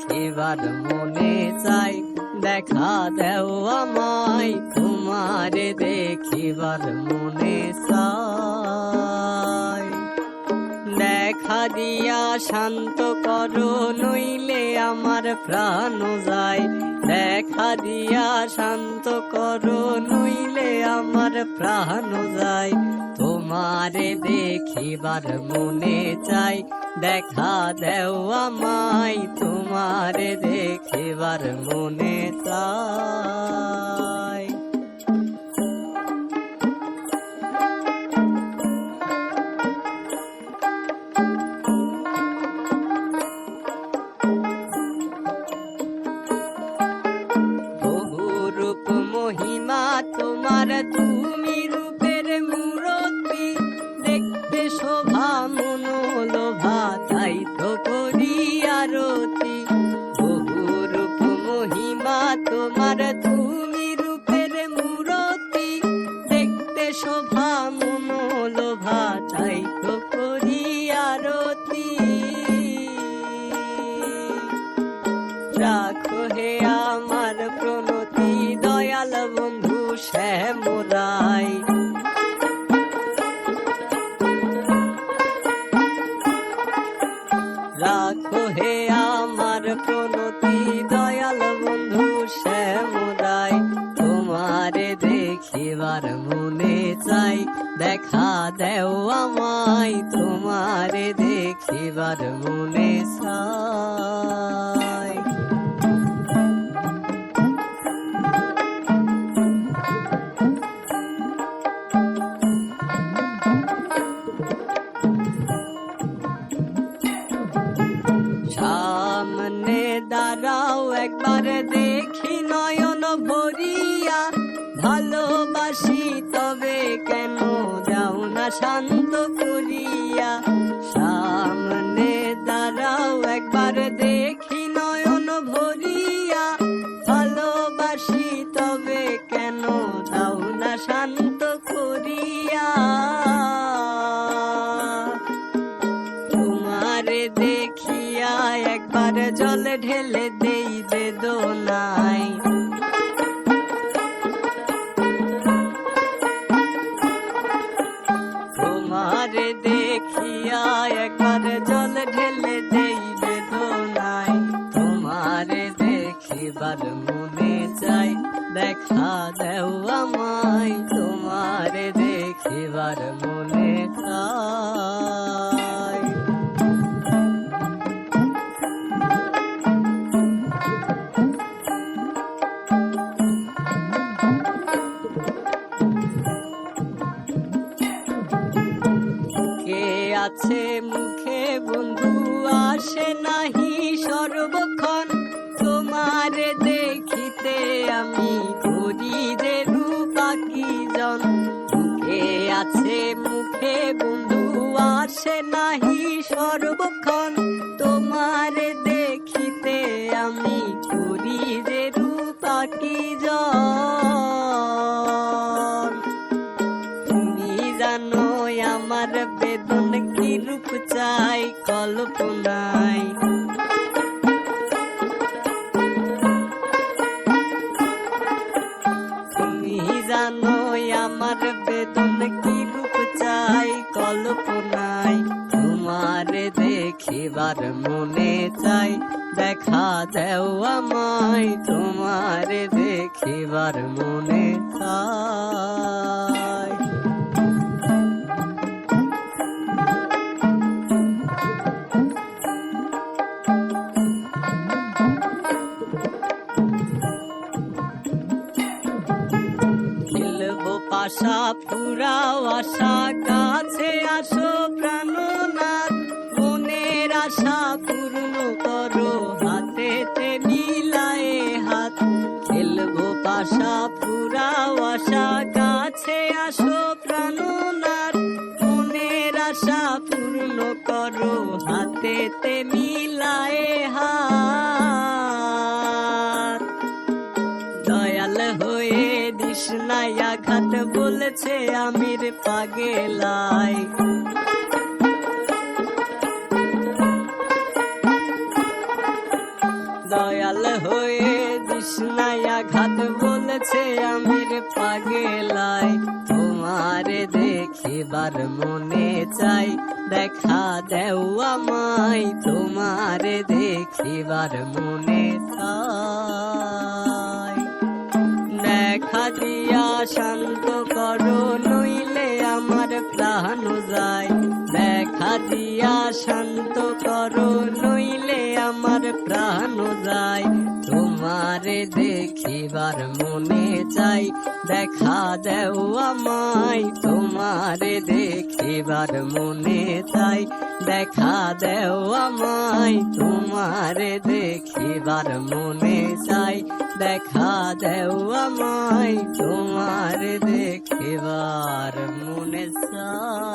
দেখিবার মনে চাই, দেখা দেও আমায় তোমারে দেখিবার মনে চাই। দেখা দিয়া শান্ত করো নইলে আমার প্রাণ যায়, দেখা দিয়া শান্ত করো নইলে আমার প্রাণ যায়। তোমারে দেখিবার মনে চাই, দেখা দেও আমায় তোমারে দেখিবার মনে চাই। রূপ মহিমা তোমার, তুমি রূপের মূরতি, দেখতে শোভা মনোলোভা, তাই তো করি আরতি। বহু রূপ মহিমা তোমার, তুমি রূপের মূরতি, দেখতে শোভা মনোলোভা, তাই তো করি আরতি। রাখো হে আমার প্রণতি দয়াল বন্ধু শ্যামরাই, রাখো হে আমার প্রণতি দয়াল বন্ধু শ্যামরাই। তোমারে দেখিবার মনে চাই, দেখা দেও আমায় তোমারে দেখিবার মনে চাই। সামনে দাঁড়াও একবার দেখি নয়ন ভরিয়া, ভালোবাসি তবে কেন যাও না শান্ত করিয়া। সামনে দাঁড়াও একবার দেখি নয়ন ভরিয়া, ভালোবাসি তবে কেন যাও না শান্ত করিয়া। তোমারে দেখিয়া একবার জল ঢেলে দেই বেদনায়, তোমারে দেখিয়া একবার জল ঢেলে দেই বেদনায়। তোমারে দেখিবার মনে চাই, দেখা দেও আমায় তোমারে দেখিবার মনে চাই। আছে মুখে বন্ধু আসে নাহি সর্বক্ষণ, তোমারে দেখিতে আমি করি যে রূপাকিজন। মুখে আছে মুখে বন্ধু আসে নাহি সর্বক্ষণ, তোমারে দেখিতে আমি করি যে রূপাকিজন। তুমি জানো আমার বেদন কি রূপ চাই কল্পনায়, তুমি জানো আমার বেদন কি রূপ চাই কল্পনায়। তোমারে দেখিবার মনে চাই, দেখা দেও আমায় তোমারে দেখিবার মনে চাই। আশা পুরাও আশা, কাছে আসো প্রাণনাথ, মনের আশা পূর্ণ করো হাতেতে মিলায়ে হাত। খেলবো পাশা পুরাও আশা, কাছে আসো প্রাণনাথ, মনের আশা পূর্ণ করো হাতেতে মিলায়ে হাত। দয়াল হয়ে তৃষ্ণায় আঘাত বলেছে আমির পাগেলাই, তৃষ্ণায় আঘাত বলেছে আমির পাগেলায়। তোমারে দেখিবার মনে চাই, দেখা দেও আমায়, তোমারে দেখিবার মনে চাই। দেখা দিয়া শান্ত করো, নইলে আমার প্রাণ যায়। দেখা দিয়া শান্ত করো, নইলে আমার প্রাণ যায়। তোমারে দেখিবার মনে চাই, দেখা দেও আমায়, তোমারে দেখিবার মনে চাই। দেখা দেও আমায়, তোমারে দেখিবার মনে চাই। দেখা দেও আমায়, তোমারে দেখিবার মনে চাই।